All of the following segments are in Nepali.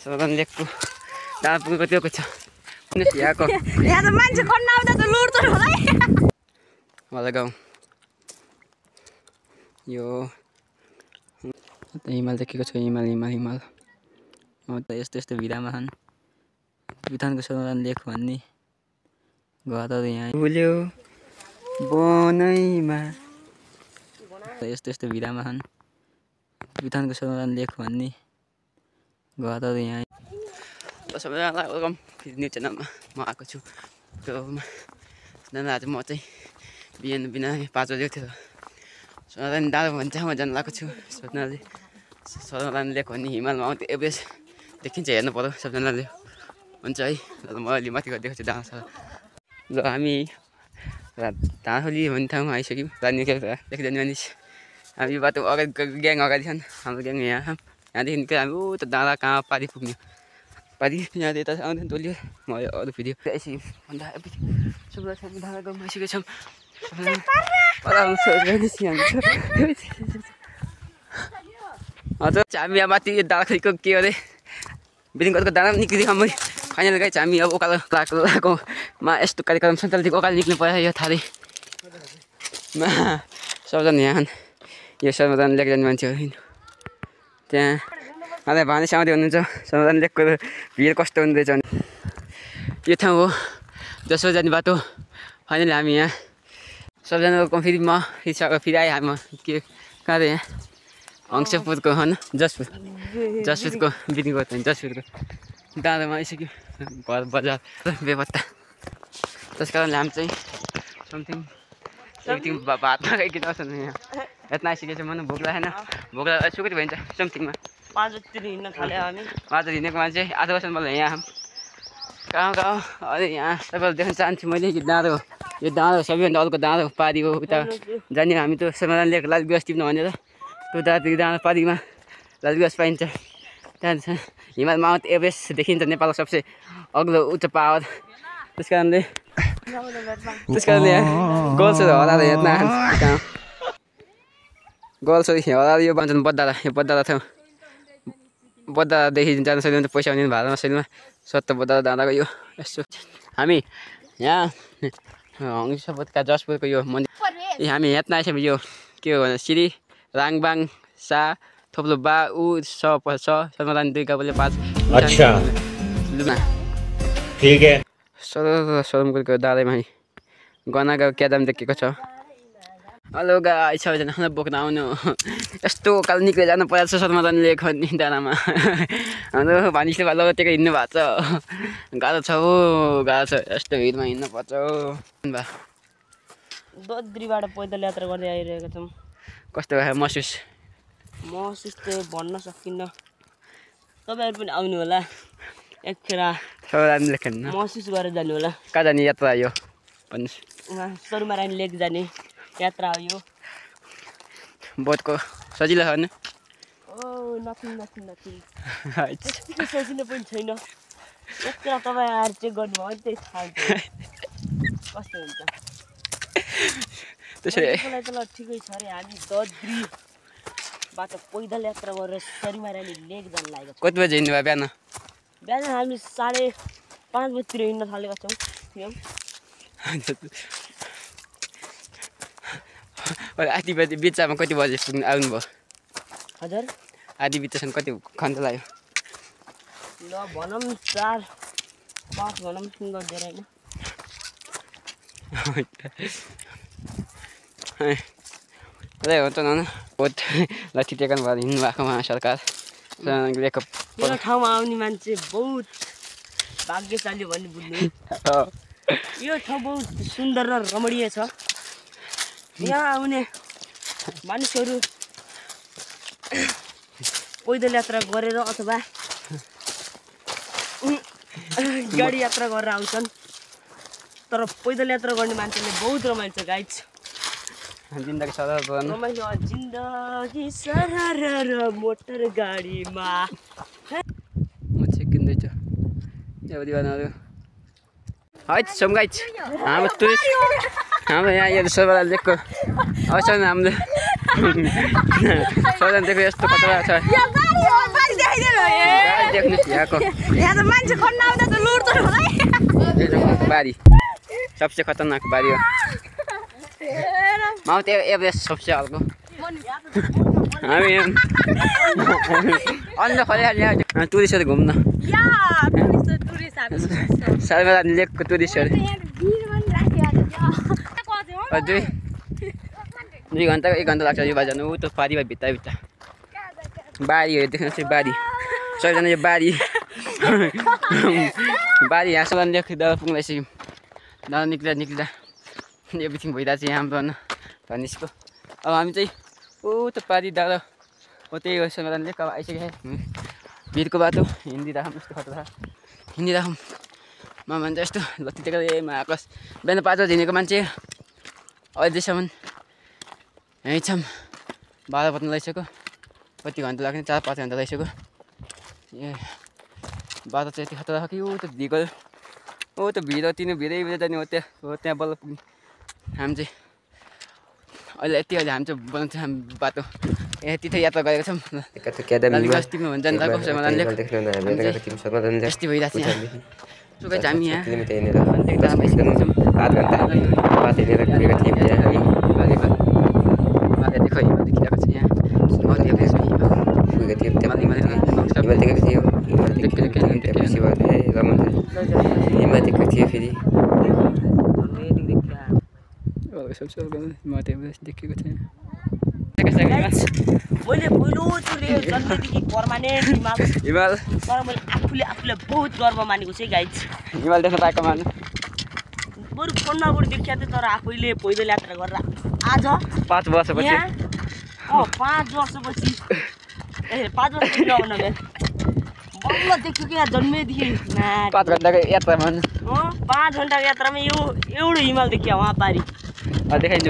सदन लेकको डाँडा पुगेको त्यो छ यहाँको यहाँ त मान्छे खन्न आउँदा त लुट्छ होला मलाई गाउँ यो हिमाल देखेको छ हिमाल हिमाल हिमाल त यस्तो यस्तो भिरामा छन् प्युठानको सदन लेक भन्ने घरहरू यहाँ भुल्यो बनैमा यस्तो यस्तो भिरामा छन् प्युठानको सदन लेक भन्ने घरहरू यहाँ सबैजनालाई वेलकम फेरि न्युज च्यानलमा म आएको छु आज म चाहिँ बिहान 5 बजेको थियो सदन डाँडा भन्छ म जान लागेको छु सबजनाले सदन लेक भन्ने हिमालमा आउँथ्यो एभरेस्ट देखिन्छ हेर्नु पर्यो सबजनाले हुन्छ है र म अलि माथि गरिदिएको छु डाँडा ल हामी डाँडाखोली भन्ने ठाउँमा आइसक्यौँ देखिँदैन मानिस हामी बाटो अगाडि ग्याङ अगाडि छन् हाम्रो ग्याङ यहाँ यहाँदेखि निकै हामी त डाँडा कहाँ पारि पुग्ने पारि यहाँ यता आउँदैन टोलियो म अरू फेरि आइसक्यौँ अन्त डाँडा गाउँमा आइसकेको छौँ हजुर हामी यहाँ माथि डाँडाखोलीको के अरे बिल्डिङ गरेको डाँडा पनि निक्लिदिएको मैले फाइनल गाइज हामी अब उकालो लागोमा यस्तो कार्यक्रम सञ्चालित उकालो निक्लिनु पर्यो यो थालेमा सबजना यहाँ यो समाधान लेक जाने मान्छेहरू त्यहाँ मलाई भानिस आउँदै हुनुहुन्छ समाधान लेकको भिड कस्तो हुँदैछ भने यो ठाउँ हो जसो जाने बाटो फाइनली हामी यहाँ सबजनाको फेरि म फेरि आएँ हामी के कहाँ त यहाँ हङ्सपुरको होइन जसपुरको बिल्डिङ गर्छ जसपुरको डाँडामा आइसक्यो घर बजार बेपत्ता त्यस कारणले हामी चाहिँ समथिङ एकदिन भातमा खाइकन आउँछन् यहाँ यता आइसकेको छ मलाई भोक लागेन भोक लाग्दा सुकति भइन्छ समथिङमा 5 बजीतिर हिँड्न थाल्यो हामी 5 बजी हिँडेको मान्छे 8 वर्ष मलाई यहाँ कहाँ अहिले यहाँ तपाईँलाई देख्न चाहन्छु मैले कि डाँडो यो डाँडो सबैभन्दा अर्को डाँडो पारी हो उता जाने हामी त समाधान लेक लाल गुराँस टिप्नु भनेर त्यो डाँडो पारीमा लाल गुराँस पाइन्छ त्यहाँ हिमालमा आउँदा एभरेस्ट देखिन्छ नेपालको सबसे अग्लो उच्च पहाड त्यस कारणले यहाँ गोल्सहरू हराएर हेर्न कहाँ गोल्सहरू हराएर यो भन्छन् बद्दादा थियो बद्दादेखि जान सक्दैन पैसा हुने भाडामा सैलमा सत्तर बद्दादा डाँडाको यो यस्तो हामी यहाँ हङ्सपुरका जसपुरको यो मन्दिर हामी हेर्न आइसक्यौँ यो के हो भने श्री राङबाङ सा थोप्लो बा उ समाधान 2 कबले 5 अच्छा ठीक है सदरमुखको डाँडामा गनाको क्यादाम देखेको छ हेलो गाइस सबैजना खाना बोक्न आउनु यस्तो उकालो निक्लेर जानु परेको छ समाधान लेक भन्ने डाँडामा हाम्रो भानिसले भालो टेकेर हिँड्नु भएको छ गाह्रो छ हो गाह्रो छ यस्तो भिडमा हिँड्नु पर्छ हो दोद्रीबाट पैदल यात्रा गर्दै आइरहेका छौँ कस्तो भयो महसुस चाहिँ भन्न सकिन्न तपाईँहरू पनि आउनु होला एकखेर समाधान लेक महसुस गरेर जानु होला कहाँ जाने यात्रा यो भन्नुहोस् उहाँ सरुमारानी लेक जाने यात्रा हो यो बोटको सजिलो छ नि नथिङ त्यतिकै सजिलो पनि छैन एकखेर तपाईँ आएर चेक गर्नुभयो भने त्यही थाहा हुन्छ कस्तो हुन्छ त्यसैलाई त ल ठिकै छ अरे हामी दद्रीबाट पैदल यात्रा गरेर सरुमारानी लेक जान लागेको छ कति बजी हिँड्नु भयो बिहान हामी 5:30 बजीतिर हिँड्न थालेका छौँ आधी बजी बिचमा कति बजी पुग्नु आउनुभयो हजुर आधी बिचसम्म कति घन्टा लाग्यो ल भनौँ 4-5 भनौँ सुन्दर धेरै होइन हुन्छ न बहुत लाठी टेकन भएर हिँड्नु भएको उहाँ सरकार यो ठाउँमा आउने मान्छे बहुत भाग्यशाली भन्ने बुझ्नु यो ठाउँ बहुत सुन्दर र रमणीय छ यहाँ आउने मानिसहरू पैदल यात्रा गरेर अथवा गाडी यात्रा गरेर आउँछन् तर पैदल यात्रा गर्ने मान्छेले बहुत रमाइलो छ गाइज जिन्दगी सरल बनाउनु रमाइलो जिन्दगी सरल मोटर गाडीमा म चाहिँ किन्दैछु त्यो दिवानहरू है सम गाइज हाम्रो यहाँ यो सबैलाई लेकको अवसरमा हाम्रो सबैजना देखो यस्तो खतरा छ देख्नुहोस् यहाँको यहाँ त मान्छे खन्न आउँदा त लुट्छ होला बारी सबसे खतरनाक बारी हो माउन्ट एभरेस्ट सबसे अर्को हामी अन्त खोलिहाल्यो टुरिस्टहरू घुम्न सर्वदा लेकको टुरिस्टहरू 2 घन्टा 1 घन्टा लाग्छ यो बाजा जानु ऊ त पारीमा भित्ता बारी हो देख्नुहोस् यो बारी सबैजना यो बारी बारी यहाँसम्म लेख्दा पुग्न आइसक्यौँ दादा निक्लिँदा एभ्रिथिङ भइरहेको छ यहाँ हाम्रो धनेशको अब हामी चाहिँ ऊ त पारी दादा हो त्यही हो समाधान लेख अब आइसक्यो भिरको बाटो हिँडिराखौँ यस्तो खतरा हिँडिराखौँ म भन्छ यस्तो लत्तिटेको ए आकाश बिहान 5 बजी हिँडेको मान्छे अहिलेसम्म यहीँ छौँ 12 बज्न लागिसक्यो कति घन्टा लाग्ने 4-5 घन्टा लागिसक्यो ए बाटो चाहिँ यति खतरा कि ऊ त भिड तिनी भिरै जाने हो त्यहाँ बल्ल पुग्ने हामी चाहिँ अहिले हामी चाहिँ बनाउँछ हामी बाटो यति त यात्रा गरेको छौँ अस्तिमा भन्छ नि त समाधानले यस्तै भइरहेको छ सुकै हामी यहाँ देखेको थिएँ मैले पहिलोचोटि जन्मेदेखि पर्मानेन्ट हिमाल तर मैले आफूले बहुत गर्व मानेको चाहिँ गाइज हिमाल देख्न पाएको मान्नु बरु फोनमा देखिया थियो तर आफैले पैदल यात्रा गरेर आज 5 वर्षपछि 5 वर्षपछि 5 वर्ष नहुन बल्ल देख्छु कि यहाँ जन्मेदेखि 5 घन्टाको यात्रा मान्नु 5 घन्टाको यात्रामा एउटा हिमाल देखिया वहाँ पारी देखाइन्छ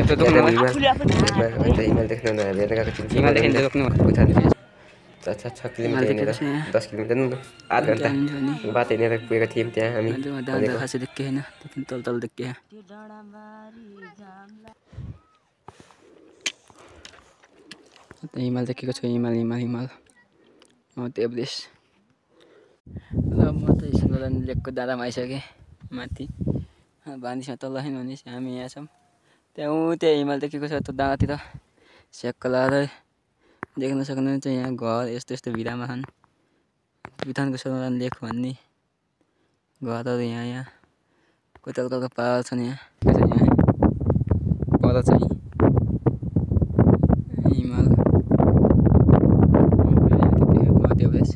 हिमाल देखाइन्छ रोक्नु 6 किलोमिटर हिँडेर 10 किलोमिटर 8 घन्टा बाटो हिँडेर पुगेको थियौँ त्यहाँ हामी खासै देख्यो होइन तल देख्यो हिमाल देखेको छु हिमाल माउन्ट एभरेस्ट ल म त समाधान लेकको दादामा आइसकेँ माथि बानिसमा तल भनेपछि हामी यहाँ छौँ त्यहाँ हिमाल देखेको छ त्यो डाँडातिर स्याक्क लाएर देख्न सक्नुहुन्छ यहाँ घर यस्तो भिरामा छन् बिथानको समाधान लेक भन्ने घरहरू यहाँ कता पाहाड छन् यहाँ पर चाहिँ हिमाल माउन्ट एभरेस्ट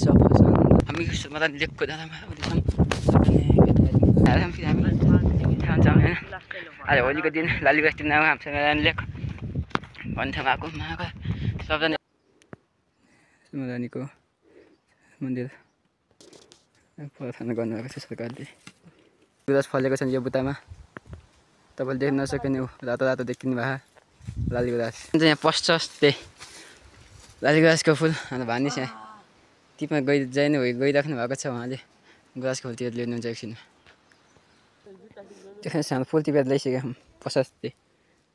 सबै छन् हामी समाधान लेकको दादामा आज होलीको दिन लालीबस्ती नाम समाधान लेक भन्ने ठाउँमा आएको सबजना समाधानीको मन्दिर प्रार्थना गर्नुभएको छ सरकारले गुराँस फलेको छ यो बुट्टामा तपाईँले देख्न नसक्ने रातो देखिनु भएको लाली गुराँस यहाँ पस्छ त्यही लाली गुराँसको फुल अन्त भानिस यहाँ टिपमा गइराख्नु भएको छ उहाँले गुराँसको फुलतिर लिनुहुन्छ एकछिन देख्नुहोस् हाम्रो फुल टिपेर ल्याइसक्यो पचास त्यही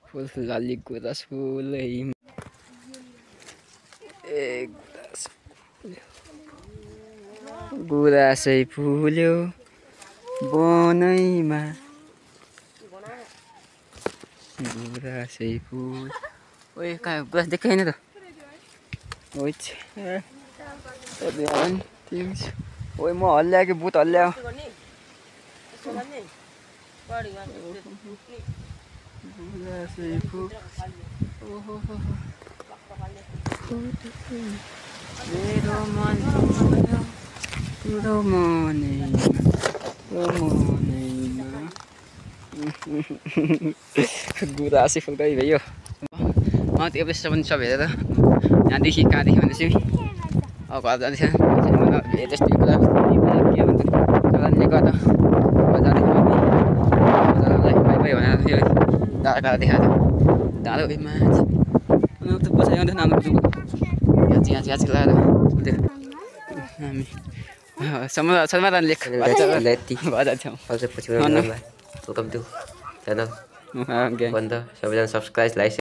फुल लाली गुराँस फुल गुराँसै फुल्यो बनैमा गुराँसै फुल ओए कहाँ गुराँस देखेको छैन त ओए म हल्ल्यायो कि बुट हल्ल्यायो गुराँसै फुल मेरो मन गुराँसै फुल गई भयो माउन्ट एभरेस्ट पनि सब हेरेर यहाँदेखि कहाँदेखि भनेपछि अब घर जाँदैछ त्यस्तै कुरा के भन्छ चलानले गर्दा जाँदाखेरि भनेर डाँडा काँडा देखाएको थियो डाँडो उयोमा पैसा आउँदैन हाम्रो यहाँ लगाएर हामी समाधान लेख सबैजना सब्सक्राइब लाइक